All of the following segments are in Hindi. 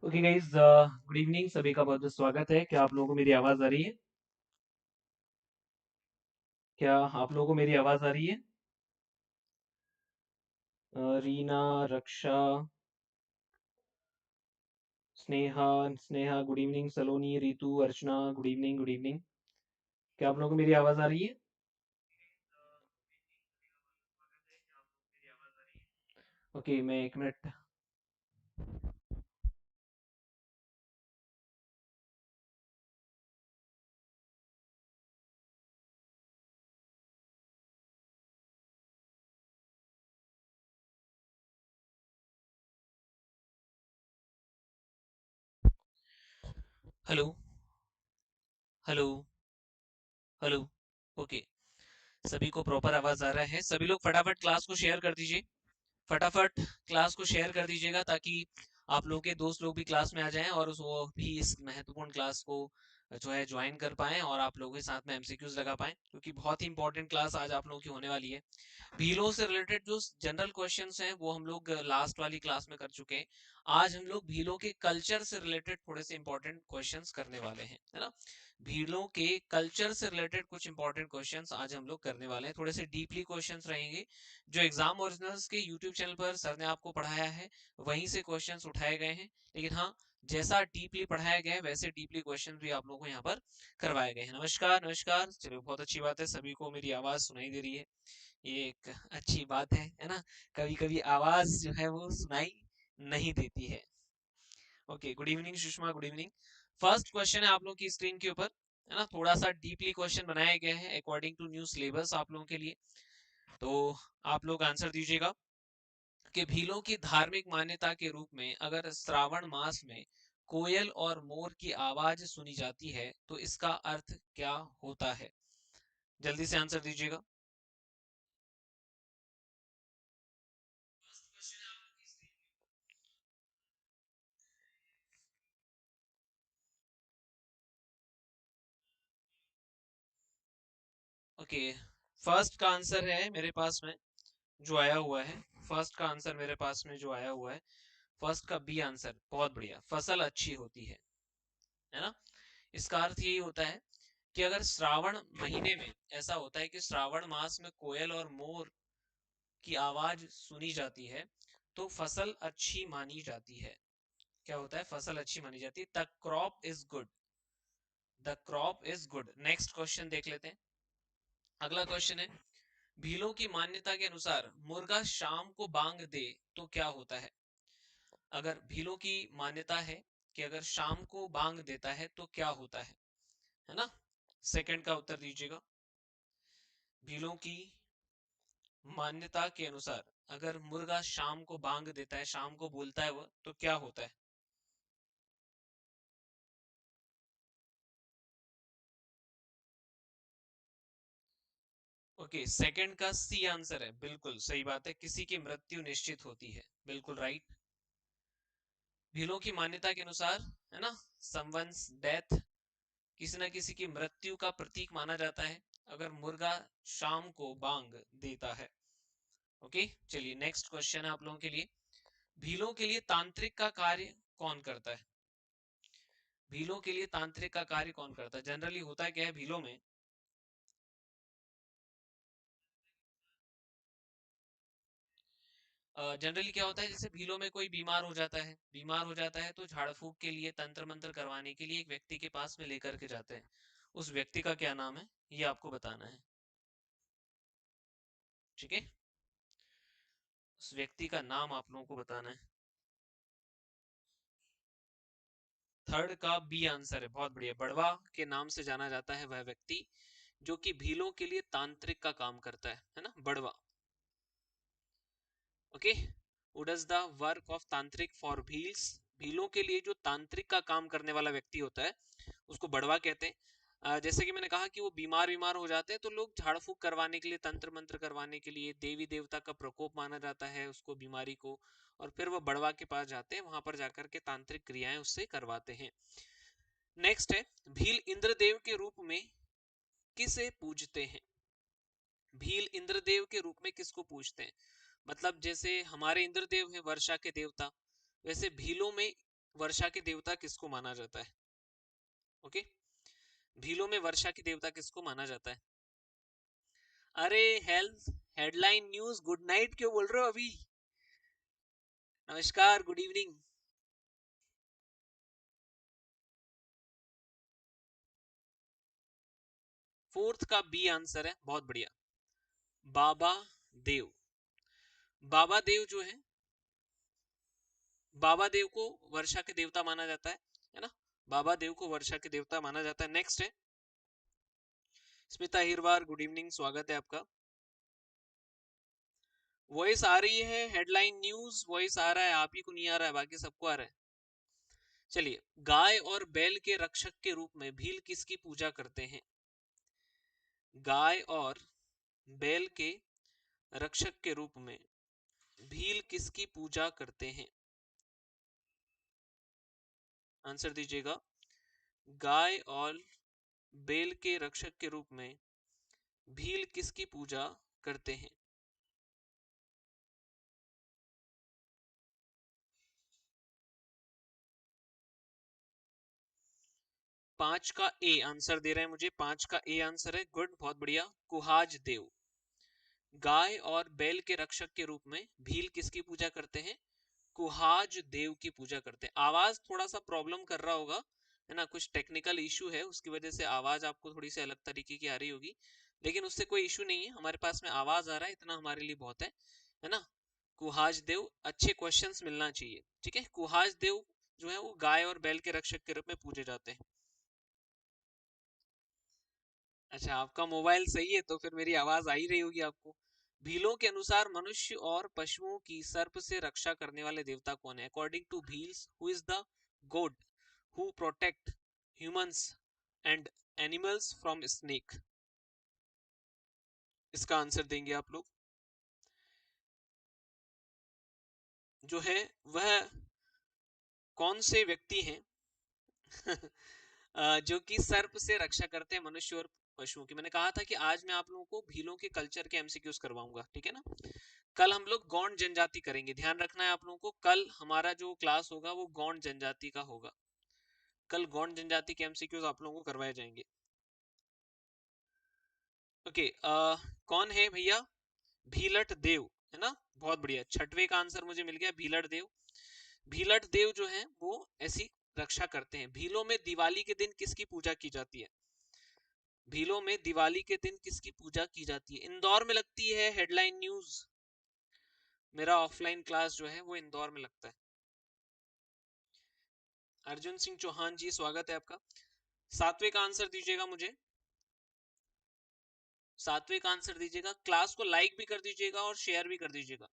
Okay guys, good evening. सभी का बहुत बहुत स्वागत है। क्या आप लोगों को मेरी आवाज़ आ रही है? क्या आप लोगों को मेरी आवाज़ आ रही है? रीना, रक्षा, स्नेहा, स्नेहा गुड इवनिंग, सलोनी, रितु, अर्चना गुड इवनिंग, गुड इवनिंग। क्या आप लोगों को मेरी आवाज़ आ रही है? ओके, मैं 1 minute. Hello, hello, hello. Okay, सभी को प्रॉपर आवाज़ आ रहा है? सभी लोग फटाफट क्लास को शेयर कर दीजिए। फटाफट क्लास को शेयर कर दीजिएगा ताकि आप लोग के दोस्त लोग भी क्लास में आ जाएं और वो भी इस महत्वपूर्ण क्लास को जो है ज्वाइन कर पाएं और आप लोगों के साथ में एमसीक्यूज लगा पाएं, क्योंकि बहुत ही इंपॉर्टेंट क्लास आज आप लोगों की होने वाली है। भीलों से रिलेटेड जो जनरल क्वेश्चंस हैं वो हम लोग लास्ट वाली क्लास में कर चुके हैं। आज हम लोग भीलों के कल्चर से रिलेटेड थोड़े से इंपॉर्टेंट क्वेश्चंस करने वाले हैं, है ना। भीलों के कल्चर से रिलेटेड कुछ इंपॉर्टेंट क्वेश्चंस आज हम लोग करने वाले हैं। थोड़े से डीपली क्वेश्चंस रहेंगे जो एग्जाम ओरिजिनल्स के यूट्यूब चैनल पर सर ने आपको पढ़ाया है, वहीं से क्वेश्चंस उठाए गए हैं। लेकिन हाँ, जैसा डीपली पढ़ाया गया है वैसे डीपली क्वेश्चन भी आप लोगों को यहाँ पर करवाए गए हैं। नमस्कार, नमस्कार। चलिए, बहुत अच्छी बात है, सभी को मेरी आवाज सुनाई दे रही है। ये एक अच्छी बात है ना। कभी कभी आवाज जो है वो सुनाई नहीं देती है। Okay, good evening Sushma, good evening. First question है आप लोगों की स्क्रीन के ऊपर, है ना। थोड़ा सा डीपली क्वेश्चन बनाया गया है अकॉर्डिंग टू न्यू सिलेबस आप लोगों के लिए। तो आप लोग आंसर दीजिएगा कि भीलों की धार्मिक मान्यता के रूप में अगर श्रावण मास में कोयल और मोर की आवाज सुनी जाती है तो इसका अर्थ क्या होता है? जल्दी से आंसर दीजिएगा। ओके, फर्स्ट का आंसर है मेरे पास में जो आया हुआ है। फर्स्ट का आंसर मेरे पास में जो आया हुआ है, फर्स्ट का बी आंसर, बहुत बढ़िया। फसल अच्छी होती है ना। इसका अर्थ यही होता है कि अगर श्रावण महीने में ऐसा होता है कि श्रावण मास में कोयल और मोर की आवाज सुनी जाती है तो फसल अच्छी मानी जाती है। क्या होता है? फसल अच्छी मानी जाती है। The crop is good. The crop is good. Next question देख लेते हैं। अगला क्वेश्चन है, भीलों की मान्यता के अनुसार मुर्गा शाम को बांग दे तो क्या होता है? अगर भीलों की मान्यता है कि अगर शाम को बांग देता है तो क्या होता है ना। सेकंड का उत्तर दीजिएगा। भीलों की मान्यता के अनुसार अगर मुर्गा शाम को बांग देता है, शाम को बोलता है वो, तो क्या होता है? ओके, सेकंड का सी आंसर है, बिल्कुल सही बात है। किसी की मृत्यु निश्चित होती है, बिल्कुल राइट। भीलों की मान्यता के अनुसार, है ना, समवंस डेथ, किसी ना किसी की मृत्यु का प्रतीक माना जाता है अगर मुर्गा शाम को बांग देता है। ओके, चलिए नेक्स्ट क्वेश्चन है आप लोगों के लिए। भीलों के लिए तांत्रिक का कार्य कौन करता है? भीलों के लिए तांत्रिक का कार्य कौन करता है? जनरली होता है क्या है भीलों में, जनरली क्या होता है, जैसे भीलों में कोई बीमार हो जाता है तो झाड़ फूक के लिए, तंत्र मंत्र करवाने के लिए एक व्यक्ति के पास में लेकर के जाते हैं। उस व्यक्ति का क्या नाम है, ये आपको बताना है। ठीक है, उस व्यक्ति का नाम आप लोगों को बताना है। थर्ड का बी आंसर है, बहुत बढ़िया। बड़वा के नाम से जाना जाता है वह व्यक्ति जो कि भीलों के लिए तांत्रिक का काम करता है ना, बड़वा। Okay, who does the work of tantrik for Bhils. भीलों के लिए जो तांत्रिक का काम करने वाला व्यक्ति होता है उसको बड़वा कहते हैं। जैसे कि मैंने कहा कि वो बीमार बीमार हो जाते हैं तो लोग झाड़ फूक करवाने के लिए, तंत्र मंत्र करवाने के लिए, देवी देवता का प्रकोप माना जाता है उसको, बीमारी को, और फिर वो बड़वा के पास जाते हैं, वहां पर जाकर के तांत्रिक क्रियाएं उससे करवाते हैं। नेक्स्ट है, भील इंद्रदेव के रूप में किसे पूजते हैं? भील इंद्रदेव के रूप में किसको पूजते हैं? मतलब जैसे हमारे इंद्रदेव है वर्षा के देवता, वैसे भीलों में वर्षा के देवता किसको माना जाता है? ओके, भीलों में वर्षा के देवता किसको माना जाता है? अरे health headline news good night क्यों बोल रहे हो अभी? नमस्कार, गुड इवनिंग। फोर्थ का बी आंसर है, बहुत बढ़िया। बाबा देव। बाबा देव जो है, बाबा देव को वर्षा के देवता माना जाता है ना? बाबा देव को वर्षा के देवता माना जाता है। नेक्स्ट है स्मिता हिरवार, गुड इवनिंग, स्वागत है आपका। वॉइस आ रही है? हेडलाइन न्यूज वॉइस आ रहा है, आप ही को नहीं आ रहा है, बाकी सबको आ रहा है। चलिए, गाय और बैल के रक्षक के रूप में भील किसकी पूजा करते हैं? गाय और बैल के रक्षक के रूप में भील किसकी पूजा करते हैं? आंसर दीजिएगा। गाय और बैल के रक्षक के रूप में भील किसकी पूजा करते हैं? 5 का ए आंसर दे रहे हैं मुझे, 5 का ए आंसर है, गुड, बहुत बढ़िया, कुहाज देव। गाय और बैल के रक्षक के रूप में भील किसकी पूजा करते हैं? कुहाज देव की पूजा करते हैं। आवाज थोड़ा सा प्रॉब्लम कर रहा होगा, है ना, कुछ टेक्निकल इशू है, उसकी वजह से आवाज आपको थोड़ी सी अलग तरीके की आ रही होगी, लेकिन उससे कोई इशू नहीं है, हमारे पास में आवाज आ रहा है, इतना हमारे लिए बहुत है ना। कुहाज देव, अच्छे क्वेश्चंस मिलना चाहिए, ठीक है। कुहाज देव जो है वो गाय और बैल के रक्षक के रूप में पूजे जाते हैं। अच्छा, आपका मोबाइल सही है तो फिर मेरी आवाज आ ही रही होगी आपको। भीलों के अनुसार मनुष्य और पशुओं की सर्प से रक्षा करने वाले देवता कौन है? According to Bhils, who is the god who protect humans and animals from snake? इसका आंसर देंगे आप लोग। जो है वह कौन से व्यक्ति हैं जो कि सर्प से रक्षा करते हैं मनुष्य और पशुओं की? मैंने कहा था कि आज मैं आप लोगों को भीलों के कल्चर के एमसीक्यूज करवाऊंगा, ठीक है ना। कल हम लोग गौंड जनजाति करेंगे, ध्यान रखना है आप लोगों को, कल हमारा जो क्लास होगा वो गौंड जनजाति का होगा। कल गौंड जनजाति के एमसीक्यूज आप लोगों को करवाए जाएंगे। ओके, कौन है भैया? भीलट देव, है ना, बहुत बढ़िया, छठवे का आंसर मुझे मिल गया, भीलट देव। भीलट देव जो है वो ऐसी रक्षा करते हैं। भीलों में दिवाली के दिन किसकी पूजा की जाती है? भीलों में दिवाली के दिन किसकी पूजा की जाती है? इंदौर में लगती है हेडलाइन न्यूज। मेरा ऑफलाइन क्लास जो है वो इंदौर में लगता है। अर्जुन सिंह चौहान जी, स्वागत है आपका। सातवें का आंसर दीजिएगा मुझे, सातवें का आंसर दीजिएगा। क्लास को लाइक भी कर दीजिएगा और शेयर भी कर दीजिएगा।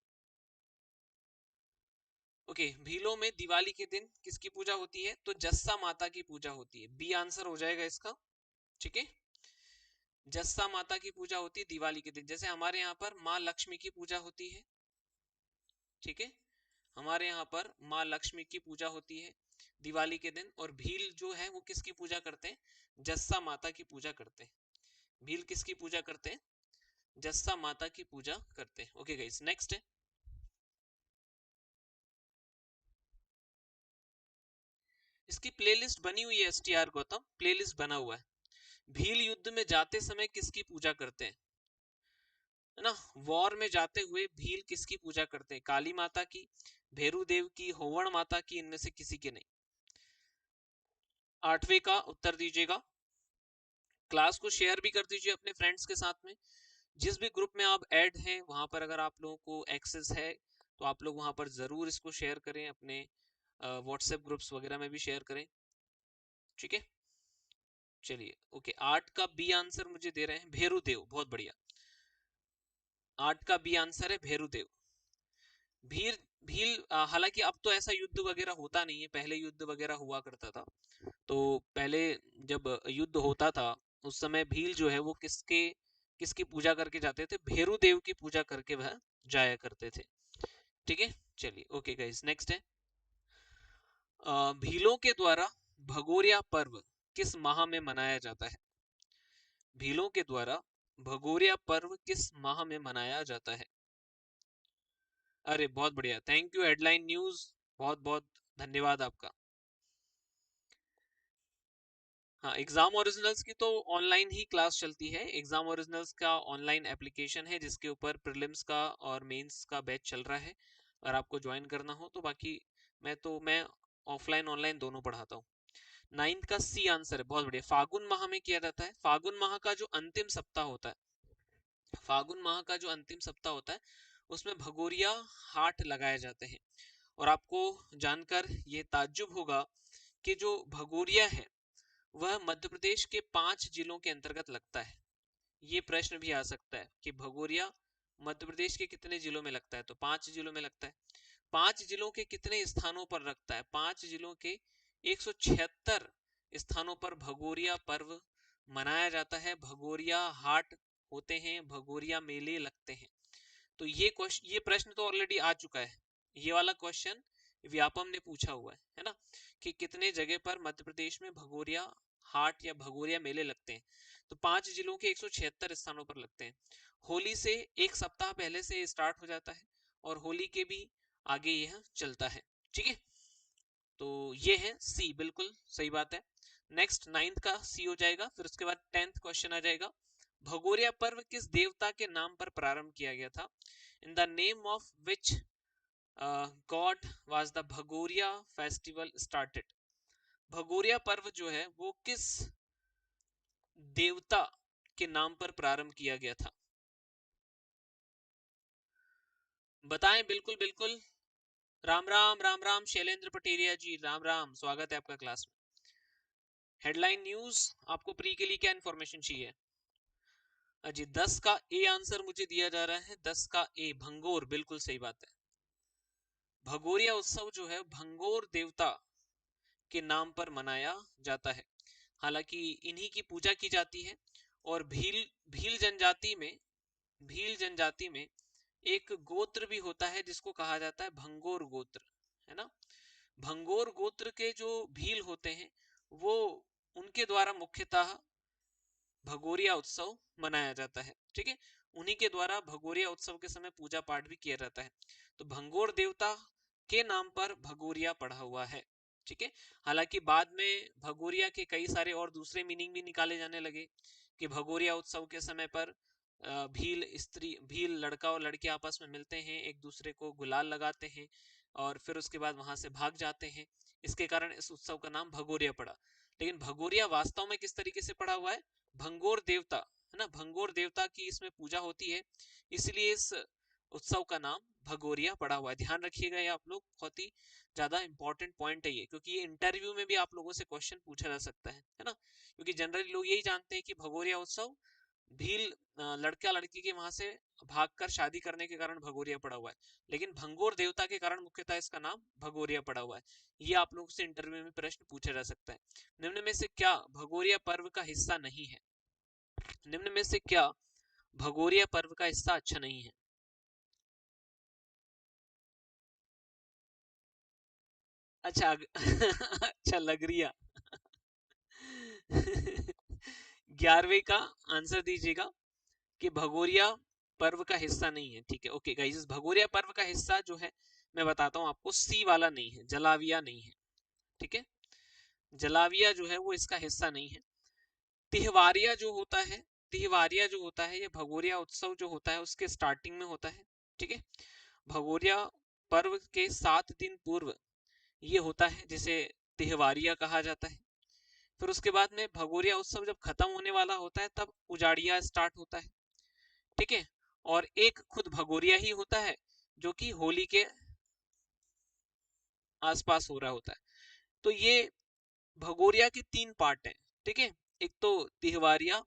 ओके, भीलों में दिवाली के दिन किसकी पूजा होती है? तो जस्सा माता की पूजा होती है, बी आंसर हो जाएगा इसका, ठीक है। जस्सा माता की पूजा होती है दिवाली के दिन, जैसे हमारे यहाँ पर माँ लक्ष्मी की पूजा होती है, ठीक है। हमारे यहाँ पर माँ लक्ष्मी की पूजा होती है दिवाली के दिन, और भील जो है वो किसकी पूजा करते हैं? जस्सा माता की पूजा करते हैं। भील किसकी पूजा करते हैं? जस्सा माता की पूजा करते हैं। ओके गाइस, नेक्स्ट है, इसकी प्लेलिस्ट बनी हुई है, एसटीआर गौतम, प्लेलिस्ट बना हुआ है। भील युद्ध में जाते समय किसकी पूजा करते हैं? है ना, वॉर में जाते हुए भील किसकी पूजा करते हैं? काली माता की, भैरू देव की, होवण माता की, इनमें से किसी की नहीं। आठवें का उत्तर दीजिएगा। क्लास को शेयर भी कर दीजिए अपने फ्रेंड्स के साथ में। जिस भी ग्रुप में आप ऐड हैं वहां पर अगर आप लोगों को एक्सेस है तो आप लोग वहां पर जरूर इसको शेयर करें, अपने व्हाट्सएप ग्रुप्स वगैरह में भी शेयर करें, ठीक है। चलिए, ओके, 8 का बी आंसर मुझे दे रहे हैं भैरू देव, बहुत बढ़िया। 8 का बी आंसर है भैरू देव। भील भील हालांकि अब तो ऐसा युद्ध वगैरह होता नहीं है, पहले युद्ध वगैरह हुआ करता था। तो पहले जब युद्ध होता था उस समय भील जो है वो किसके किसकी पूजा करके जाते थे? भैरू देव की पूजा करके वह जाया करते थे, ठीक है। चलिए, ओके गाइस, नेक्स्ट है, भीलों के द्वारा भगोरिया पर्व किस माह में मनाया जाता है? भीलों के द्वारा भगोरिया पर्व किस माह में मनाया जाता है? अरे बहुत बढ़िया, थैंक यू हेडलाइन न्यूज, बहुत बहुत धन्यवाद आपका। हाँ, एग्जाम ओरिजिनल्स की तो ऑनलाइन ही क्लास चलती है। एग्जाम ओरिजिनल्स का ऑनलाइन एप्लीकेशन है जिसके ऊपर प्रीलिम्स का और मेंस का बैच चल रहा है, और आपको ज्वाइन करना हो तो। बाकी मैं ऑफलाइन ऑनलाइन दोनों पढ़ाता हूँ। नाइन्थ का सी आंसर है, बहुत बढ़िया। फागुन माह में किया जाता है। फागुन माह का जो अंतिम सप्ताह होता है, फागुन माह का जो अंतिम सप्ताह होता है, उसमें भगोरिया हाट लगाए जाते हैं। और आपको जानकर ये ताज्जुब होगा कि जो भगोरिया है वह मध्य प्रदेश के 5 जिलों के अंतर्गत लगता है। ये प्रश्न भी आ सकता है कि भगोरिया मध्य प्रदेश के कितने जिलों में लगता है, तो 5 जिलों में लगता है। 5 जिलों के कितने स्थानों पर लगता है, 5 जिलों के 176 स्थानों पर भगोरिया पर्व मनाया जाता है। भगोरिया हाट होते हैं, भगोरिया मेले लगते हैं। तो ये प्रश्न तो ऑलरेडी आ चुका है। ये वाला क्वेश्चन व्यापम ने पूछा हुआ है ना, कि कितने जगह पर मध्य प्रदेश में भगोरिया हाट या भगोरिया मेले लगते हैं। तो 5 जिलों के 176 स्थानों पर लगते हैं। होली से एक सप्ताह पहले से स्टार्ट हो जाता है, और होली के भी आगे यह चलता है। ठीक है, तो ये है सी, बिल्कुल सही बात है। नेक्स्ट नाइन्थ का सी हो जाएगा। फिर उसके बाद 10th क्वेश्चन आ जाएगा। भगोरिया पर्व किस देवता के नाम पर प्रारंभ किया गया था? In the name of which God was the Bhagoria festival started? Bhagoria पर्व जो है वो किस देवता के नाम पर प्रारंभ किया गया था? बताएं, बिल्कुल बिल्कुल। राम राम, राम राम शैलेंद्र पटेरिया जी, राम राम, स्वागत है आपका क्लास में। हेडलाइन न्यूज, आपको प्री के लिए क्या इन्फॉर्मेशन चाहिए? अजी 10 का ए आंसर मुझे दिया जा रहा है। 10 का ए भंगोर, बिल्कुल सही बात है। भगोरिया उत्सव जो है भंगोर देवता के नाम पर मनाया जाता है। हालांकि इन्हीं की पूजा की जाती है। और भील भील जनजाति में भील जनजाति में एक गोत्र भी होता है जिसको कहा जाता है भंगोर गोत्र, है ना। भंगोर गोत्र के जो भील होते हैं, वो उनके द्वारा मुख्यतः भगोरिया उत्सव मनाया जाता है। ठीक है, उन्हीं के द्वारा भगोरिया उत्सव के समय पूजा पाठ भी किया जाता है। तो भंगोर देवता के नाम पर भगोरिया पड़ा हुआ है। ठीक है, हालांकि बाद में भगोरिया के कई सारे और दूसरे मीनिंग भी निकाले जाने लगे, कि भगोरिया उत्सव के समय पर भील लड़का और लड़की आपस में मिलते हैं, एक दूसरे को गुलाल लगाते हैं, और फिर उसके बाद वहां से भाग जाते हैं। इसके कारण इस उत्सव का नाम भगोरिया पड़ा। लेकिन भगोरिया वास्तव में किस तरीके से पड़ा हुआ है? भंगोर देवता, है ना, भंगोर देवता की इसमें पूजा होती है, इसलिए इस उत्सव का नाम भगोरिया पड़ा हुआ है। ध्यान रखिएगा, ये आप लोग बहुत ही ज्यादा इंपॉर्टेंट पॉइंट है ये, क्योंकि ये इंटरव्यू में भी आप लोगों से क्वेश्चन पूछा जा सकता है ना। क्योंकि जनरली लोग यही जानते हैं कि भगोरिया उत्सव भील लड़का लड़की के वहां से भागकर शादी करने के कारण भगोरिया पड़ा हुआ है, लेकिन भंगोर देवता के कारण मुख्यतः इसका नाम भगोरिया पड़ा हुआ है। ये आप लोगों से इंटरव्यू में प्रश्न पूछा जा सकता है। निम्न में से क्या भगोरिया पर्व का हिस्सा नहीं है? निम्न में से क्या भगोरिया पर्व का हिस्सा अच्छा नहीं है? अच्छा अच्छा लग रिया 11वें का आंसर दीजिएगा कि भगोरिया पर्व का हिस्सा नहीं है। ठीक है, ओके गाइस, भगोरिया पर्व का हिस्सा जो है मैं बताता हूं आपको, सी वाला नहीं है, जलाविया नहीं है। ठीक है, जलाविया जो है वो इसका हिस्सा नहीं है। तिहवारिया जो होता है, तिहवारिया जो होता है, ये भगोरिया उत्सव जो होता है उसके स्टार्टिंग में होता है। ठीक है, भगोरिया पर्व के 7 दिन पूर्व ये होता है, जिसे तिहवारिया कहा जाता है। फिर उसके बाद में भगोरिया उत्सव जब खत्म होने वाला होता है तब उजाड़िया स्टार्ट होता है। ठीक है, और एक खुद भगोरिया ही होता है जो कि होली के आसपास हो रहा होता है। तो ये भगोरिया के 3 पार्ट हैं। ठीक है, एक तो तिहवारिया,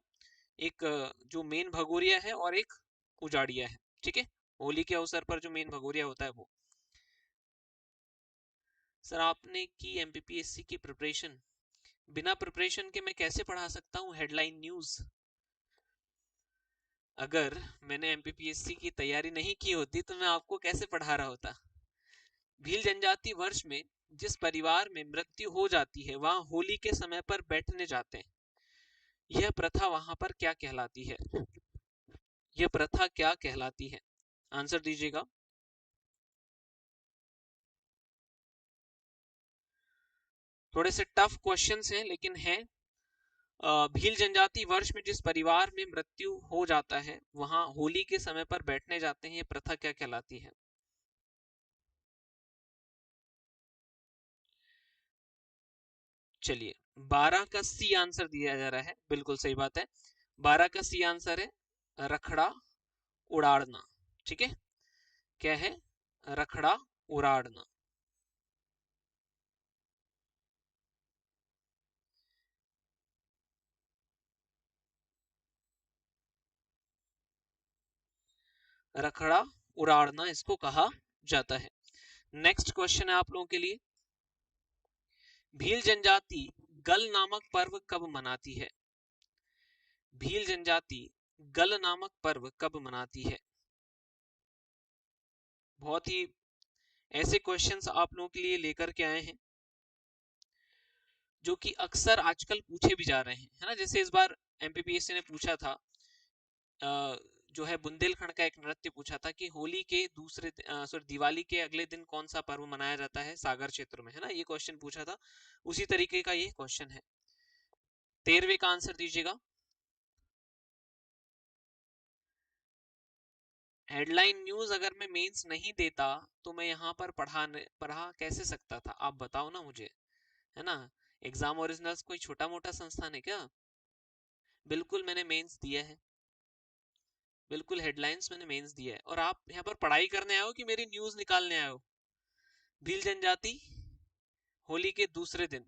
एक जो मेन भगोरिया है, और एक उजाड़िया है। ठीक है, होली के अवसर पर जो मेन भगोरिया होता है वो। सर आपने की एमपीपीएससी की प्रिपरेशन? बिना प्रिपरेशन के मैं कैसे पढ़ा सकता हूँ हेडलाइन न्यूज? अगर मैंने एमपीपीएससी की तैयारी नहीं की होती तो मैं आपको कैसे पढ़ा रहा होता? भील जनजाति वर्ष में जिस परिवार में मृत्यु हो जाती है वहां होली के समय पर बैठने जाते हैं। यह प्रथा वहां पर क्या कहलाती है? यह प्रथा क्या कहलाती है? आंसर दीजिएगा। थोड़े से टफ क्वेश्चंस हैं लेकिन हैं, भील जनजाति वर्ष में जिस परिवार में मृत्यु हो जाता है वहां होली के समय पर बैठने जाते हैं, ये प्रथा क्या कहलाती है? चलिए, 12 का सी आंसर दिया जा रहा है, बिल्कुल सही बात है। 12 का सी आंसर है रखड़ा उड़ाड़ना। ठीक है, क्या है? रखड़ा उड़ाड़ना। रखड़ा उड़ाड़ना इसको कहा जाता है। नेक्स्ट क्वेश्चन है आप लोगों के लिए। भील जनजाति गल नामक पर्व कब मनाती है? भील जनजाति गल नामक पर्व कब मनाती है? बहुत ही ऐसे क्वेश्चंस आप लोगों के लिए लेकर के आए हैं जो कि अक्सर आजकल पूछे भी जा रहे हैं, है ना। जैसे इस बार एमपीपीएससी ने पूछा था, जो है बुंदेलखंड का एक नृत्य पूछा था कि होली के दूसरे सॉरी दिवाली के अगले दिन कौन सा पर्व मनाया जाता है सागर क्षेत्र में, है ना। ये क्वेश्चन पूछा था, उसी तरीके का ये क्वेश्चन है। 13वें का आंसर दीजिएगा। हेडलाइन न्यूज अगर मैं मेंस नहीं देता तो मैं यहाँ पर पढ़ा कैसे सकता था, आप बताओ ना मुझे, है ना। एग्जाम ओरिजिनल्स कोई छोटा मोटा संस्थान है क्या? बिल्कुल मैंने मेंस दिया है, बिल्कुल हेडलाइंस मैंने मेंस दिया है। और आप यहाँ पर पढ़ाई करने आए हो कि मेरी न्यूज निकालने आए हो? भील जनजाति होली के दूसरे दिन,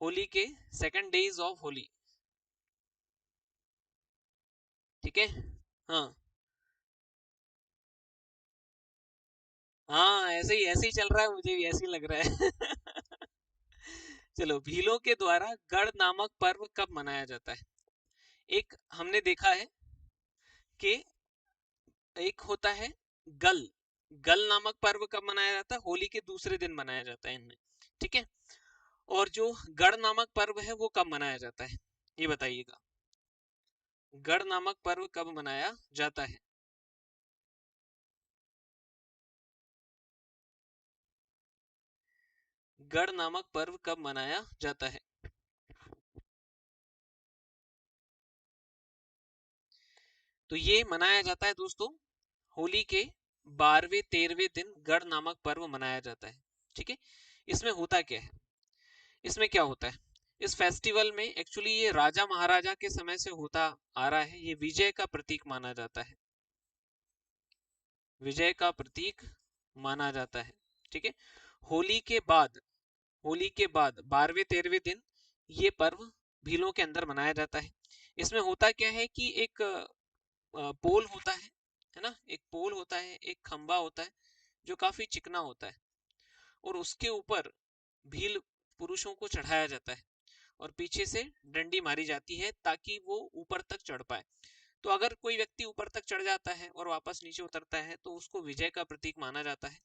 होली के सेकंड डेज ऑफ होली। ठीक है। हाँ हाँ, ऐसे ही चल रहा है, मुझे भी ऐसे ही लग रहा है। चलो, भीलों के द्वारा गढ़ नामक पर्व कब मनाया जाता है? एक हमने देखा है कि एक होता है गल, गल नामक पर्व कब मनाया जाता है? होली के दूसरे दिन मनाया जाता है इनमें। ठीक है। और जो गढ़ नामक पर्व है वो कब मनाया जाता है, ये बताइएगा। गढ़ नामक पर्व कब मनाया जाता है? गढ़ नामक पर्व कब मनाया जाता है? तो ये मनाया जाता है दोस्तों, होली के 12वें 13वें दिन गढ़ नामक पर्व मनाया जाता है। ठीक है। इसमें होता क्या है, इसमें क्या होता है? इस फेस्टिवल में एक्चुअली ये राजा महाराजा के समय से होता आ रहा है, ये विजय का प्रतीक माना जाता है, विजय का प्रतीक माना जाता है। ठीक है। होली के बाद, होली के बाद 12वें 13वें दिन ये पर्व भीलों के अंदर मनाया जाता है। इसमें होता क्या है कि एक पोल होता है ना, एक पोल होता है, एक खंबा होता है जो काफी चिकना होता है, और उसके ऊपर भील पुरुषों को चढ़ाया जाता है और पीछे से डंडी मारी जाती है ताकि वो ऊपर तक चढ़ पाए। तो अगर कोई व्यक्ति ऊपर तक चढ़ जाता है और वापस नीचे उतरता है तो उसको विजय का प्रतीक माना जाता है।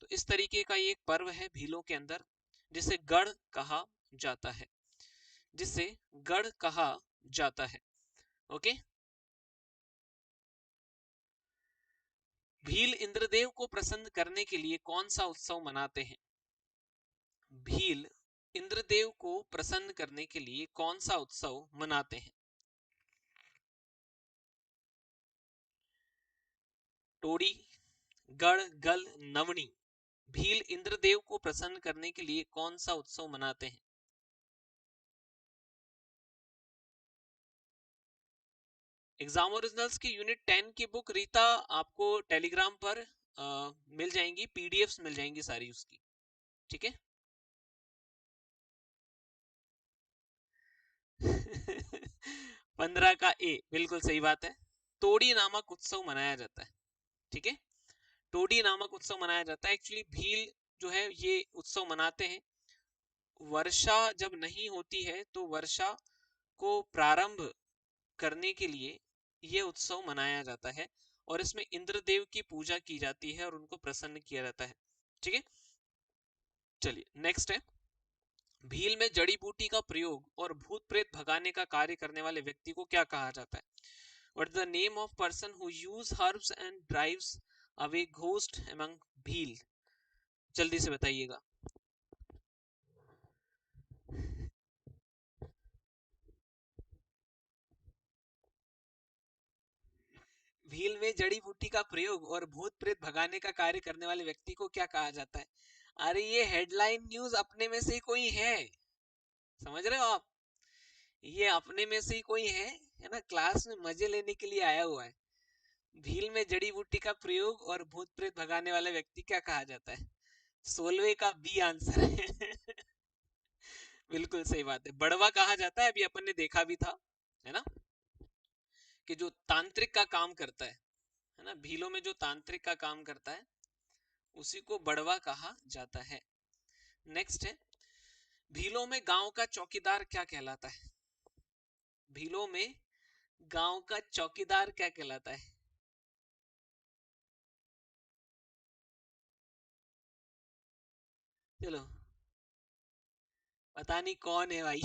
तो इस तरीके का ये एक पर्व है भीलों के अंदर, जिसे गढ़ कहा जाता है, जिसे गढ़ कहा जाता है। ओके। भील इंद्रदेव को प्रसन्न करने के लिए कौन सा उत्सव मनाते हैं? भील इंद्रदेव को प्रसन्न करने के लिए कौन सा उत्सव मनाते हैं? टोड़ी, गढ़, गल, नवनी। भील इंद्रदेव को प्रसन्न करने के लिए कौन सा उत्सव मनाते हैं? एग्जाम ओरिजिनल्स की यूनिट 10 की बुक रीता आपको टेलीग्राम पर मिल जाएंगी, पीडीएफ्स मिल जाएंगी सारी उसकी। ठीक है। 15 का ए, बिल्कुल सही बात है। तोड़ी नामक उत्सव मनाया जाता है। ठीक है। टोडी नामक उत्सव मनाया जाता है। एक्चुअली भील जो है ये उत्सव मनाते हैं, वर्षा जब नहीं होती है तो वर्षा को प्रारंभ करने के लिए ये उत्सव मनाया जाता है, और इसमें इंद्रदेव की पूजा की जाती है और उनको प्रसन्न किया जाता है। ठीक है। चलिए नेक्स्ट है, भील में जड़ी बूटी का प्रयोग और भूत प्रेत भगाने का कार्य करने वाले व्यक्ति को क्या कहा जाता है? What is the name of person who use herbs and drives away ghost among Bhil? जल्दी से बताइएगा। भील में जड़ी बूटी का प्रयोग और भूत प्रेत भगाने का कार्य करने वाले व्यक्ति को क्या कहा जाता है? अरे ये हेडलाइन न्यूज अपने में से ही कोई है, समझ रहे हो आप? ये अपने में से ही कोई है ना, क्लास में मजे लेने के लिए आया हुआ है। भील में जड़ी बूटी का प्रयोग और भूत प्रेत भगाने वाला व्यक्ति क्या कहा जाता है? 16वें का बी आंसर है। बिल्कुल सही बात है, बड़वा कहा जाता है। अभी अपन ने देखा भी था, है ना, कि जो तांत्रिक का काम करता है ना, भीलों में जो तांत्रिक का काम करता है उसी को बड़वा कहा जाता है। नेक्स्ट है, भीलों में गांव का चौकीदार क्या कहलाता है? भीलों में गांव का चौकीदार क्या कहलाता है? चलो, पता नहीं कौन है भाई।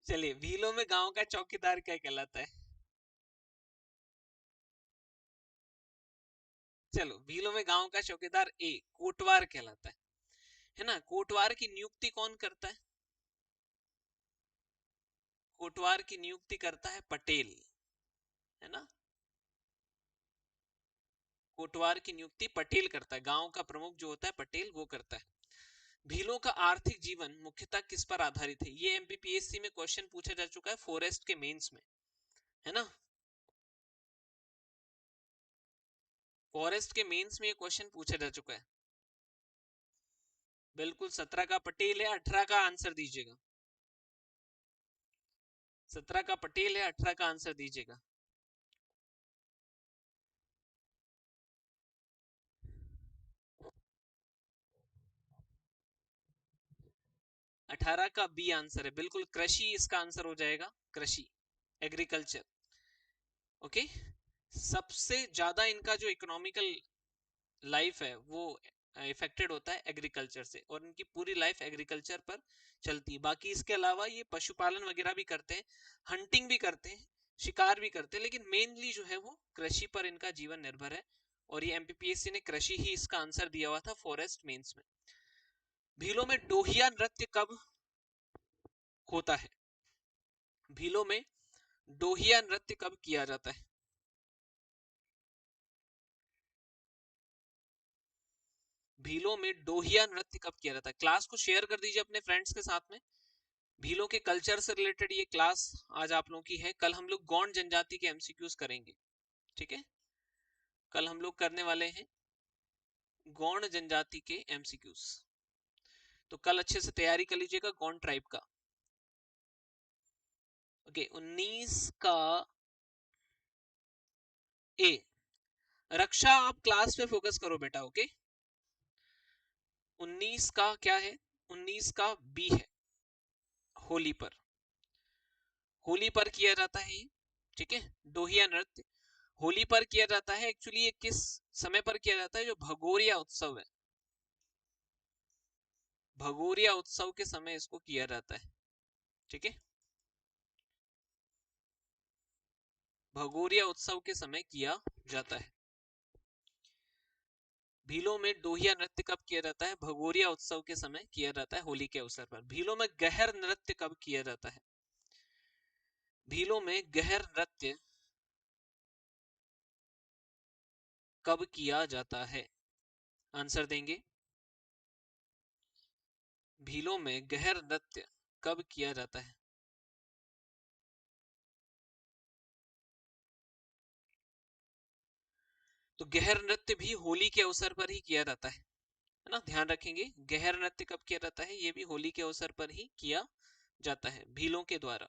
चलिए, भीलों में गांव का चौकीदार क्या कहलाता है? चलो, भीलों में गांव का चौकीदार ए कोटवार कहलाता है ना। कोटवार की नियुक्ति कौन करता है? कोटवार की नियुक्ति करता है पटेल, है ना। कोटवार की नियुक्ति पटेल करता है, गांव का प्रमुख जो होता है पटेल वो करता है। भीलों का आर्थिक जीवन मुख्यतः किस पर आधारित है? ये एमपीपीएससी में क्वेश्चन पूछा जा चुका है, फॉरेस्ट के मेंस में, है ना। फॉरेस्ट के मेंस में ये क्वेश्चन पूछा जा चुका है। बिल्कुल, 17 का पटेल है, 18 का आंसर दीजिएगा। 17 का पटेल है, 18 का आंसर दीजिएगा। 18 का बी आंसर है, बिल्कुल कृषि इसका आंसर हो जाएगा, कृषि, एग्रीकल्चर। ओके, सबसे ज्यादा इनका जो इकोनॉमिकल लाइफ है वो इफेक्टेड होता है एग्रीकल्चर से, और इनकी पूरी लाइफ एग्रीकल्चर पर चलती है। बाकी इसके अलावा ये पशुपालन वगैरह भी करते हैं, हंटिंग भी करते हैं, शिकार भी करते हैं, लेकिन मेनली जो है वो कृषि पर इनका जीवन निर्भर है। और ये एमपीपीएससी ने कृषि ही इसका आंसर दिया हुआ था फॉरेस्ट मेंस में। भीलों में डोहिया नृत्य कब होता है? भीलों में डोहिया नृत्य कब किया जाता है? भीलों में डोहिया नृत्य कब किया जाता है? क्लास को शेयर कर दीजिए अपने फ्रेंड्स के साथ में। भीलों के कल्चर से रिलेटेड ये क्लास आज आप लोगों की है। कल हम लोग गौंड जनजाति के एमसीक्यूज करेंगे, ठीक है। कल हम लोग करने वाले हैं गौंड जनजाति के एमसीक्यूज, तो कल अच्छे से तैयारी कर लीजिएगा गौंड ट्राइब का। ओके, 19 का ए, रक्षा आप क्लास पे फोकस करो बेटा, ओके। 19 का क्या है? 19 का बी है, होली पर। होली पर किया जाता है ये, ठीक है। डोहिया नृत्य होली पर किया जाता है। एक्चुअली ये किस समय पर किया जाता है? जो भगोरिया उत्सव है, भगोरिया उत्सव के समय इसको किया जाता है, ठीक है। भगोरिया उत्सव के समय किया जाता है। भीलों में डोहिया नृत्य कब किया जाता है? भगोरिया उत्सव के समय किया जाता है, होली के अवसर पर। भीलों में गहर नृत्य कब किया जाता है? भीलों में गहर नृत्य कब किया जाता है? आंसर देंगे। भीलों में गहर नृत्य कब किया जाता है? तो गहर नृत्य भी होली के अवसर पर ही किया जाता है ना, ध्यान रखेंगे। गहर नृत्य कब किया जाता है? ये भी होली के अवसर पर ही किया जाता है भीलों के द्वारा।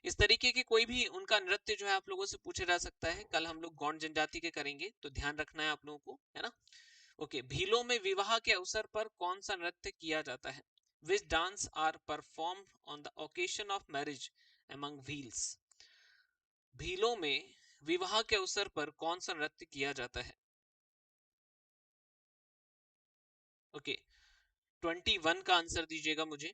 इस तरीके के कोई भी उनका नृत्य जो है आप लोगों से पूछा जा सकता है। कल हम लोग गौंड जनजाति के करेंगे, तो ध्यान रखना है आप लोगों को, है ना। ओके, भीलों में विवाह के अवसर पर कौन सा नृत्य किया जाता है? Which dance are perform on the occasion of marriage among Bhils? भीलों में विवाह के अवसर पर कौन सा नृत्य किया जाता है? ओके, 21 का आंसर दीजिएगा मुझे।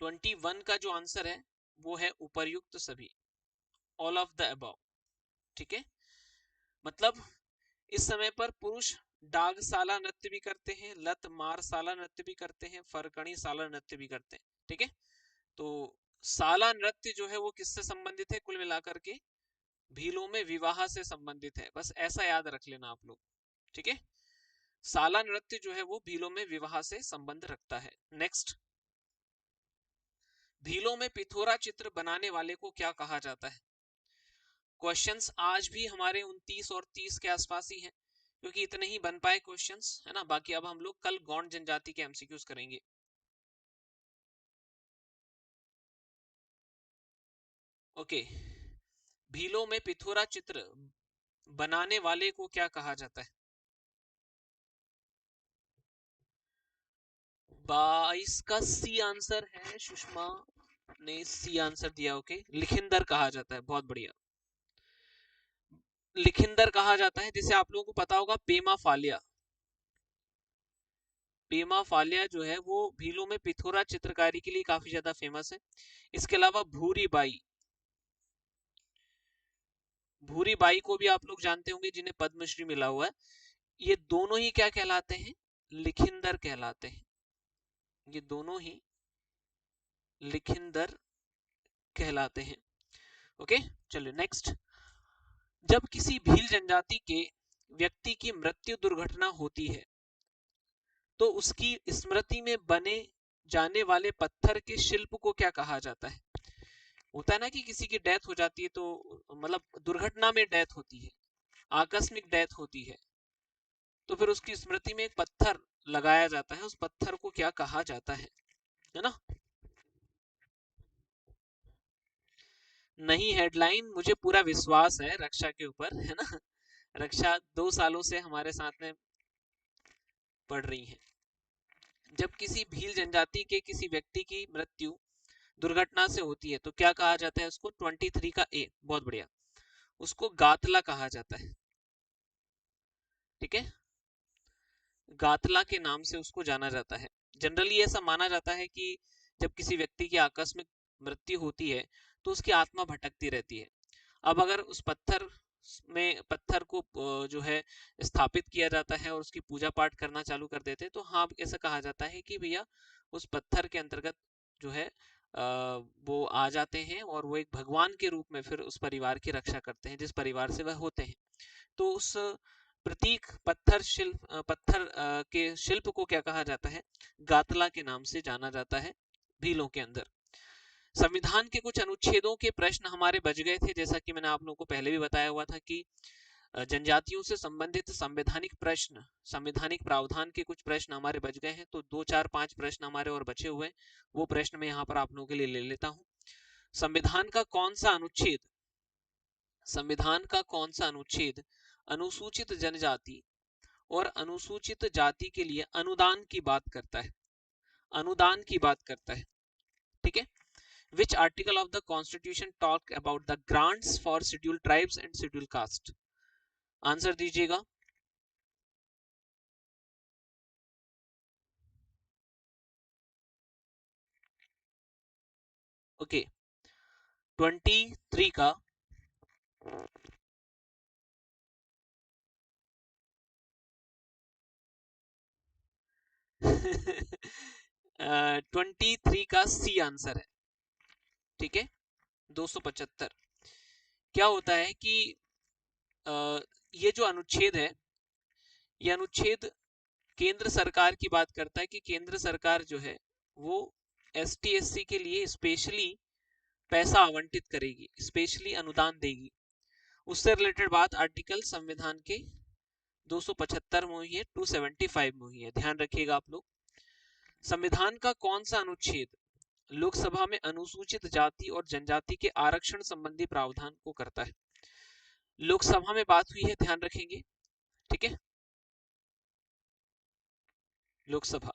21 का जो आंसर है वो है उपर्युक्त सभी, ऑल ऑफ द अबव, ठीक है। मतलब इस समय पर पुरुष डागसाला नृत्य भी करते हैं, लत मार साला नृत्य भी करते हैं, फरकनी साला नृत्य भी करते हैं, ठीक है। तो साला नृत्य जो है वो किससे संबंधित है? कुल मिलाकर के भीलों में विवाह से संबंधित है, बस ऐसा याद रख लेना आप लोग, ठीक है। साला नृत्य जो है वो भीलों में विवाह से संबंध रखता है। नेक्स्ट, भीलों में पिथोरा चित्र बनाने वाले को क्या कहा जाता है? क्वेश्चंस आज भी हमारे 29 और 30 के आसपास ही हैं, क्योंकि इतने ही बन पाए क्वेश्चंस, है ना। बाकी अब हम लोग कल गौंड जनजाति के एमसीक्यूज करेंगे। ओके, भीलों में पिथोरा चित्र बनाने वाले को क्या कहा जाता है? 22 का सी आंसर है, सुषमा ने सी आंसर दिया। ओके, लिखिंदर कहा जाता है, बहुत बढ़िया। लिखिंदर कहा जाता है, जिसे आप लोगों को पता होगा पेमा फालिया। पेमा फालिया जो है वो भीलों में पिथोरा चित्रकारी के लिए काफी ज्यादा फेमस है। इसके अलावा भूरी बाई, भूरी बाई को भी आप लोग जानते होंगे, जिन्हें पद्मश्री मिला हुआ है। ये दोनों ही क्या कहलाते हैं? लिखिंदर कहलाते हैं। ये दोनों ही लिखिंदर कहलाते हैं। ओके, चलिए नेक्स्ट। जब किसी भील जनजाति के व्यक्ति की मृत्यु दुर्घटना होती है तो उसकी स्मृति में बने जाने वाले पत्थर के शिल्प को क्या कहा जाता है? होता है ना कि किसी की डेथ हो जाती है, तो मतलब दुर्घटना में डेथ होती है, आकस्मिक डेथ होती है, तो फिर उसकी स्मृति में एक पत्थर लगाया जाता है। उस पत्थर को क्या कहा जाता है ना। नहीं, हेडलाइन मुझे पूरा विश्वास है रक्षा के ऊपर, है ना। रक्षा 2 सालों से हमारे साथ में पढ़ रही है। जब किसी भील जनजाति के किसी व्यक्ति की मृत्यु दुर्घटना से होती है तो क्या कहा जाता है उसको? 23 का ए, बहुत बढ़िया। उसको गातला कहा जाता है, ठीक है। गातला के नाम से उसको जाना जाता है। जनरली ऐसा माना जाता है कि जब किसी व्यक्ति की आकस्मिक मृत्यु होती है तो उसकी आत्मा भटकती रहती है। अब अगर उस पत्थर को जो है स्थापित किया जाता है और उसकी पूजा पाठ करना चालू कर देते हैं, तो हाँ, ऐसा कहा जाता है कि भैया उस पत्थर के अंतर्गत जो है वो आ जाते हैं और वो एक भगवान के रूप में फिर उस परिवार की रक्षा करते हैं जिस परिवार से वह होते हैं। तो उस प्रतीक पत्थर के शिल्प को क्या कहा जाता है? गातला के नाम से जाना जाता है भीलों के अंदर। संविधान के कुछ अनुच्छेदों के प्रश्न हमारे बच गए थे, जैसा कि मैंने आप लोगों को पहले भी बताया हुआ था कि जनजातियों से संबंधित संवैधानिक प्रश्न, संवैधानिक प्रावधान के कुछ प्रश्न हमारे बच गए हैं। तो 2 4 5 प्रश्न हमारे और बचे हुए हैं, वो प्रश्न मैं यहाँ पर आप लोगों के लिए ले लेता हूँ। संविधान का कौन सा अनुच्छेद, संविधान का कौन सा अनुच्छेद अनुसूचित जनजाति और अनुसूचित जाति के लिए अनुदान की बात करता है? अनुदान की बात करता है, ठीक है। Which article of the Constitution talk about the grants for scheduled tribes and scheduled caste? Answer दीजिएगा। ओके, 23 का 23 का सी आंसर है, ठीक है। 275। क्या होता है कि ये जो अनुच्छेद है, ये अनुच्छेद केंद्र सरकार की बात करता है कि केंद्र सरकार जो है वो एसटी एससी के लिए स्पेशली पैसा आवंटित करेगी, स्पेशली अनुदान देगी। उससे रिलेटेड बात आर्टिकल संविधान के 275 में हुई है, 275 में हुई है, ध्यान रखिएगा आप लोग। संविधान का कौन सा अनुच्छेद लोकसभा में अनुसूचित जाति और जनजाति के आरक्षण संबंधी प्रावधान को करता है? लोकसभा में बात हुई है, ध्यान रखेंगे, ठीक है। लोकसभा,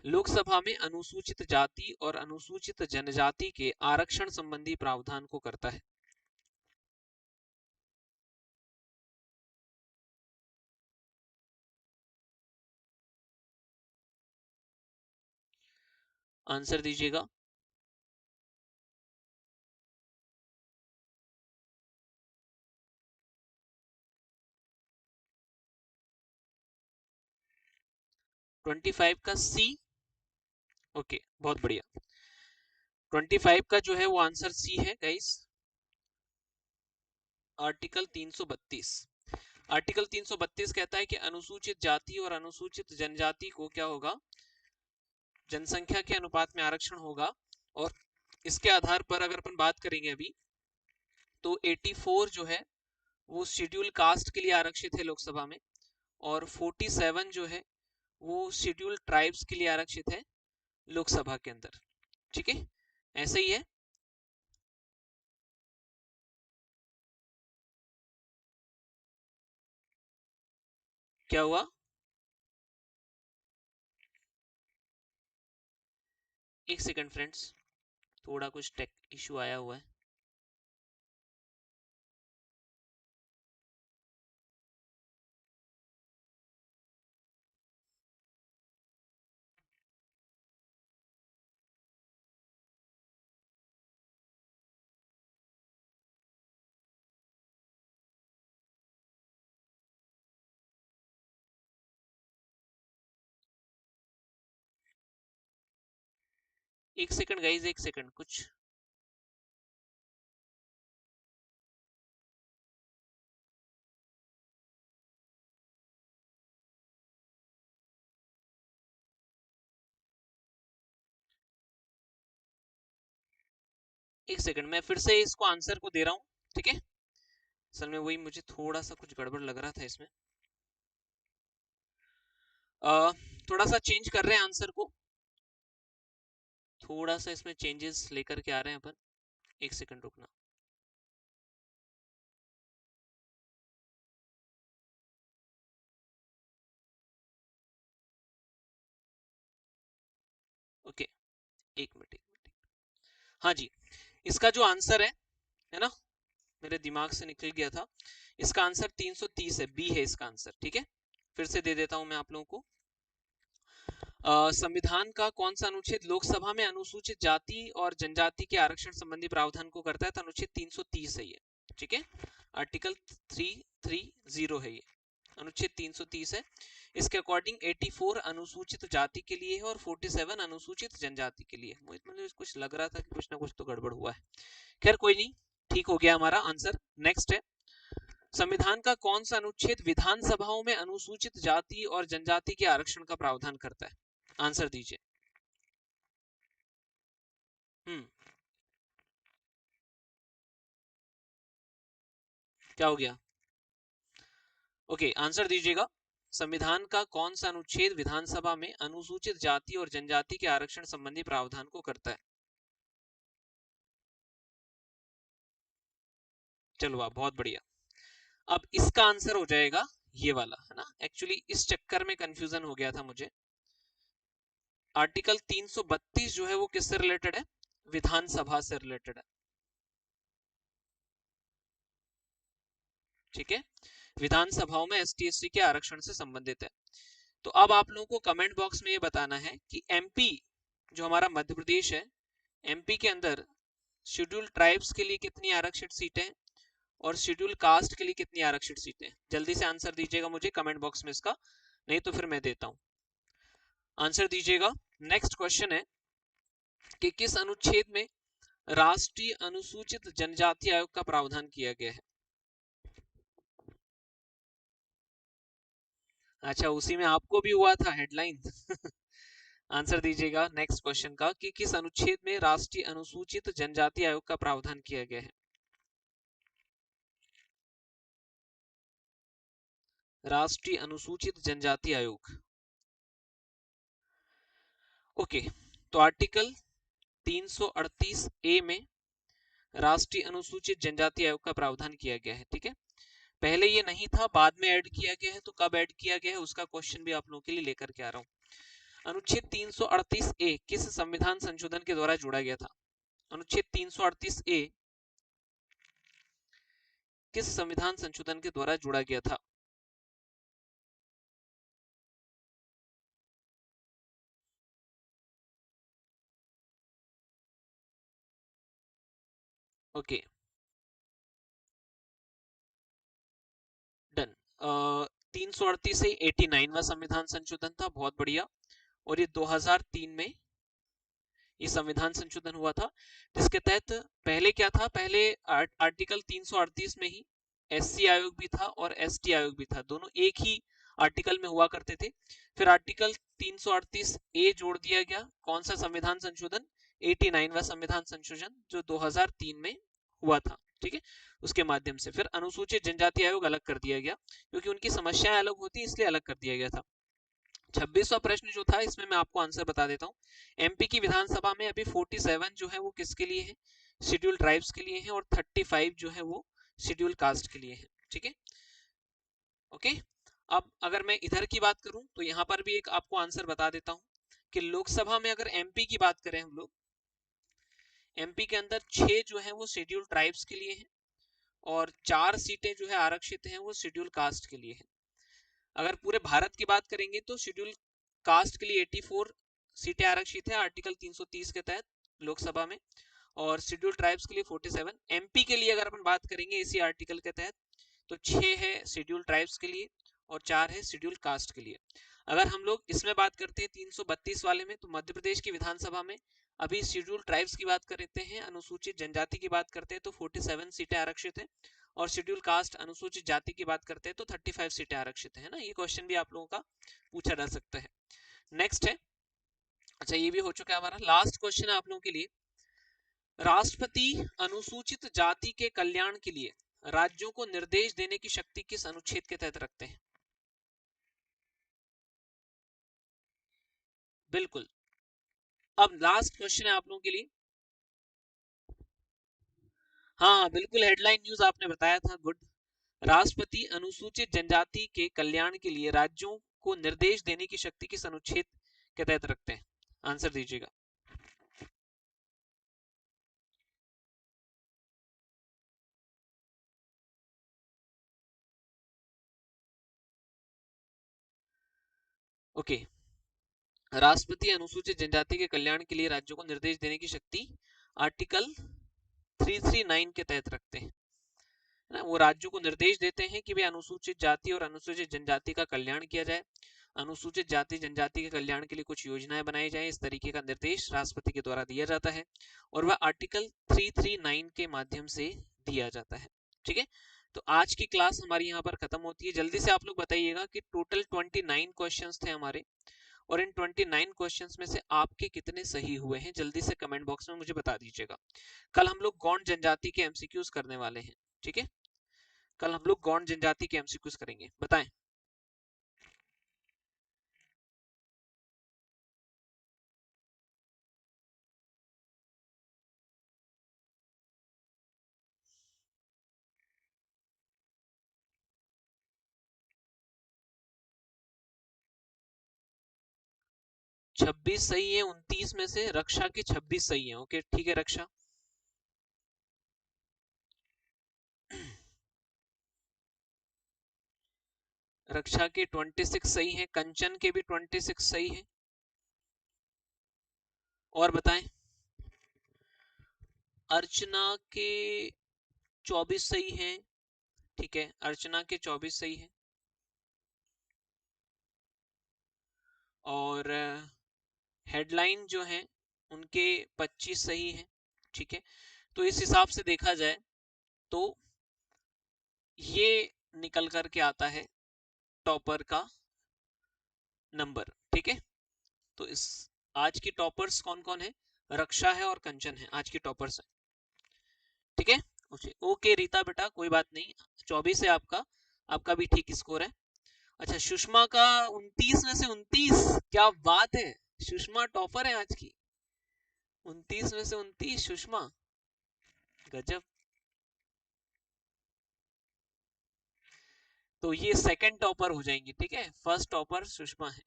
लोकसभा में अनुसूचित जाति और अनुसूचित जनजाति के आरक्षण संबंधी प्रावधान को करता है। आंसर दीजिएगा। ट्वेंटी फाइव का सी, ओके, बहुत बढ़िया। 25 का जो है वो आंसर सी है गाइस, आर्टिकल 332। आर्टिकल 332 कहता है कि अनुसूचित जाति और अनुसूचित जनजाति को क्या होगा, जनसंख्या के अनुपात में आरक्षण होगा। और इसके आधार पर अगर अपन बात करेंगे अभी, तो 84 जो है वो शेड्यूल कास्ट के लिए आरक्षित है लोकसभा में, और 47 जो है वो शेड्यूल ट्राइब्स के लिए आरक्षित है लोकसभा के अंदर। ठीक है, ऐसे ही है। क्या हुआ? एक सेकंड फ्रेंड्स, थोड़ा कुछ टेक इशू आया हुआ है। एक सेकंड गाइज, एक सेकंड, कुछ एक सेकंड, मैं फिर से इसको आंसर को दे रहा हूँ। ठीक है, असल में वही मुझे थोड़ा सा कुछ गड़बड़ लग रहा था इसमें। थोड़ा सा चेंज कर रहे हैं आंसर को, थोड़ा सा इसमें चेंजेस लेकर के आ रहे हैं अपन। एक सेकंड रुकना। ओके, एक मिनट, एक मिनट। हाँ जी, इसका जो आंसर है ना, मेरे दिमाग से निकल गया था। इसका आंसर 330 है, बी है इसका आंसर। ठीक है, फिर से दे देता हूं मैं आप लोगों को। संविधान का कौन सा अनुच्छेद लोकसभा में अनुसूचित जाति और जनजाति के आरक्षण संबंधी प्रावधान को करता है? तो अनुच्छेद 330 है ये। ठीक है, आर्टिकल 330 है ये, अनुच्छेद 330 है। इसके अकॉर्डिंग 84 अनुसूचित जाति के लिए है और 47 अनुसूचित जनजाति के लिए। मुझे कुछ लग रहा था कि कुछ ना कुछ तो गड़बड़ हुआ है। खैर कोई नहीं, ठीक हो गया हमारा आंसर। नेक्स्ट है, संविधान का कौन सा अनुच्छेद विधानसभाओं में अनुसूचित जाति और जनजाति के आरक्षण का प्रावधान करता है? आंसर दीजिए। हम्म, क्या हो गया? ओके, आंसर दीजिएगा। संविधान का कौन सा अनुच्छेद विधानसभा में अनुसूचित जाति और जनजाति के आरक्षण संबंधी प्रावधान को करता है? चलो आप, बहुत बढ़िया। अब इसका आंसर हो जाएगा ये वाला, है ना। एक्चुअली इस चक्कर में कंफ्यूजन हो गया था मुझे। आर्टिकल 332 जो है वो किससे रिलेटेड है? विधानसभा से रिलेटेड है। ठीक है, विधानसभाओं में एसटी एससी के आरक्षण से संबंधित है। तो अब आप लोगों को कमेंट बॉक्स में ये बताना है कि एमपी, जो हमारा मध्य प्रदेश है, एमपी के अंदर शेड्यूल ट्राइब्स के लिए कितनी आरक्षित सीटें हैं और शेड्यूल कास्ट के लिए कितनी आरक्षित सीटें हैं? जल्दी से आंसर दीजिएगा मुझे कमेंट बॉक्स में इसका, नहीं तो फिर मैं देता हूं। आंसर दीजिएगा। नेक्स्ट क्वेश्चन है कि किस अनुच्छेद में राष्ट्रीय अनुसूचित जनजाति आयोग का प्रावधान किया गया है? अच्छा, उसी में आपको भी हुआ था हेडलाइन। आंसर दीजिएगा नेक्स्ट क्वेश्चन का कि किस अनुच्छेद में राष्ट्रीय अनुसूचित जनजाति आयोग का प्रावधान किया गया है? राष्ट्रीय अनुसूचित जनजाति आयोग। ओके, तो आर्टिकल 338 ए में राष्ट्रीय अनुसूचित जनजाति आयोग का प्रावधान किया गया है। ठीक है, पहले ये नहीं था, बाद में ऐड किया गया है। तो कब ऐड किया गया है उसका क्वेश्चन भी आप लोगों के लिए लेकर के आ रहा हूं। अनुच्छेद 338 ए किस संविधान संशोधन के द्वारा जोड़ा गया था? अनुच्छेद 338 ए किस संविधान संशोधन के द्वारा जोड़ा गया था? Okay, done. 338 से 89वां संविधान संशोधन था, बहुत बढ़िया। और ये 2003 में ये संविधान संशोधन हुआ था, जिसके तहत पहले क्या था, पहले आर्टिकल 338 में ही एससी आयोग भी था और एसटी आयोग भी था, दोनों एक ही आर्टिकल में हुआ करते थे। फिर आर्टिकल 338 ए जोड़ दिया गया, कौन सा संविधान संशोधन, 89वां संविधान संशोधन जो 2003 में हुआ था, ठीक है। उसके माध्यम से फिर अनुसूचित जनजाति आयोग अलग कर दिया गया, क्योंकि उनकी समस्याएं अलग होती, इसलिए अलग कर दिया गया था। 26वां प्रश्न जो था, इसमें मैं आपको आंसर बता देता हूँ। एमपी की विधानसभा में अभी 47 जो है वो किसके लिए है, शेड्यूल ट्राइब्स के लिए है, और 35 जो है वो शेड्यूल कास्ट के लिए है, ठीक है। ओके, अब अगर मैं इधर की बात करूं तो यहां पर भी एक आपको आंसर बता देता हूं कि लोकसभा में अगर एमपी की बात करें हम लोग, एमपी के अंदर 6 जो है वो शेड्यूल ट्राइब्स के लिए है, और 4 सीटें जो है आरक्षित हैं वो शेड्यूल कास्ट के लिए है। अगर पूरे भारत की बात करेंगे तो शेड्यूल कास्ट के लिए 84 सीटें आरक्षित है आर्टिकल 330 के तहत लोकसभा में, और शेड्यूल ट्राइब्स के लिए 47। एमपी के लिए अगर अपन बात करेंगे इसी आर्टिकल के तहत, तो 6 है शेड्यूल ट्राइब्स के लिए और 4 है शेड्यूल कास्ट के लिए। अगर हम लोग इसमें बात करते हैं 332 वाले में, तो मध्य प्रदेश की विधानसभा में अभी शेड्यूल ट्राइब्स की बात करते हैं, अनुसूचित जनजाति की बात करते हैं तो 47 सीटें आरक्षित है, और शेड्यूल कास्ट अनुसूचित जाति की बात करते हैं तो 35 सीटें आरक्षित है ना। ये क्वेश्चन भी आप लोगों का पूछा जा सकता है। नेक्स्ट है, अच्छा ये भी हो चुका है हमारा, लास्ट क्वेश्चन है आप लोगों के लिए। राष्ट्रपति अनुसूचित जाति के कल्याण के लिए राज्यों को निर्देश देने की शक्ति किस अनुच्छेद के तहत रखते हैं? बिल्कुल, अब लास्ट क्वेश्चन है आप लोगों के लिए। हाँ बिल्कुल, हेडलाइन न्यूज आपने बताया था, गुड। राष्ट्रपति अनुसूचित जनजाति के कल्याण के लिए राज्यों को निर्देश देने की शक्ति किस अनुच्छेद के तहत रखते हैं? आंसर दीजिएगा। ओके, राष्ट्रपति अनुसूचित जनजाति के कल्याण के लिए राज्यों को निर्देश देने की शक्ति आर्टिकल 339 के तहत रखते हैं ना। वो राज्यों को निर्देश देते हैं कि वे अनुसूचित जाति और अनुसूचित जनजाति का कल्याण किया जाए, अनुसूचित जाति जनजाति के कल्याण के लिए कुछ योजनाएं बनाई जाए, इस तरीके का निर्देश राष्ट्रपति के द्वारा दिया जाता है, और वह आर्टिकल 339 के माध्यम से दिया जाता है, ठीक है। तो आज की क्लास हमारी यहाँ पर खत्म होती है। जल्दी से आप लोग बताइएगा कि टोटल 29 क्वेश्चंस थे हमारे, और इन 29 क्वेश्चंस में से आपके कितने सही हुए हैं, जल्दी से कमेंट बॉक्स में मुझे बता दीजिएगा। कल हम लोग गौंड जनजाति के एमसीक्यूज करने वाले हैं, ठीक है। कल हम लोग गौंड जनजाति के एमसीक्यूज करेंगे, बताएं। छब्बीस सही है 29 में से, रक्षा के 26 सही है। ओके ठीक है रक्षा। रक्षा के 26 सही है, कंचन के भी 26 सही है। और बताएं। अर्चना के 24 सही है, ठीक है, अर्चना के 24 सही है। और हेडलाइन जो है उनके 25 सही है, ठीक है। तो इस हिसाब से देखा जाए तो ये निकल करके आता है टॉपर का नंबर, ठीक है। तो इस आज की टॉपर्स कौन कौन है, रक्षा है और कंचन है आज की टॉपर्स है, ठीक है। ओके रीता बेटा, कोई बात नहीं, 24 है आपका, आपका भी ठीक स्कोर है। अच्छा सुषमा का 29 में से 29, क्या बात है, सुषमा टॉपर है आज की, 29 में से 29 सुषमा, गजब। तो ये सेकंड टॉपर हो जाएंगी, ठीक है, फर्स्ट टॉपर सुषमा है,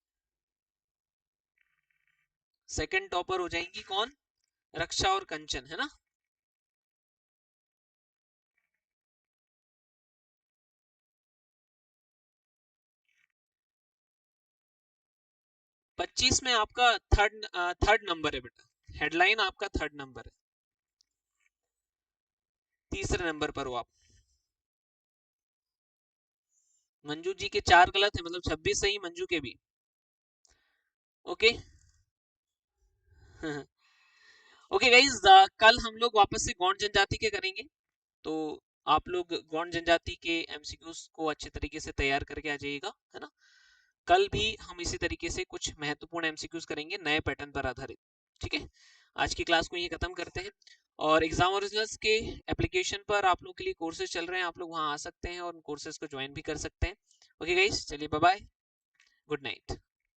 सेकंड टॉपर हो जाएंगी कौन, रक्षा और कंचन, है ना। 25 में आपका थर्ड नंबर है बेटा, हेडलाइन आपका थर्ड नंबर है, तीसरे नंबर पर हो आप। मंजू जी के 4 गलत है, मतलब 26 सही मंजू के भी। ओके ओके गाइज, कल हम लोग वापस से गौंड जनजाति के करेंगे, तो आप लोग गौंड जनजाति के एमसीक्यूज को अच्छे तरीके से तैयार करके आ जाइएगा, है ना। कल भी हम इसी तरीके से कुछ महत्वपूर्ण एमसीक्यूज करेंगे नए पैटर्न पर आधारित। ठीक है, आज की क्लास को ये खत्म करते हैं, और एग्जाम ओरिजिनल्स के एप्लीकेशन पर आप लोग के लिए कोर्सेज चल रहे हैं, आप लोग वहां आ सकते हैं और उन कोर्सेज को ज्वाइन भी कर सकते हैं। ओके गाइज, चलिए बाय बाय, गुड नाइट।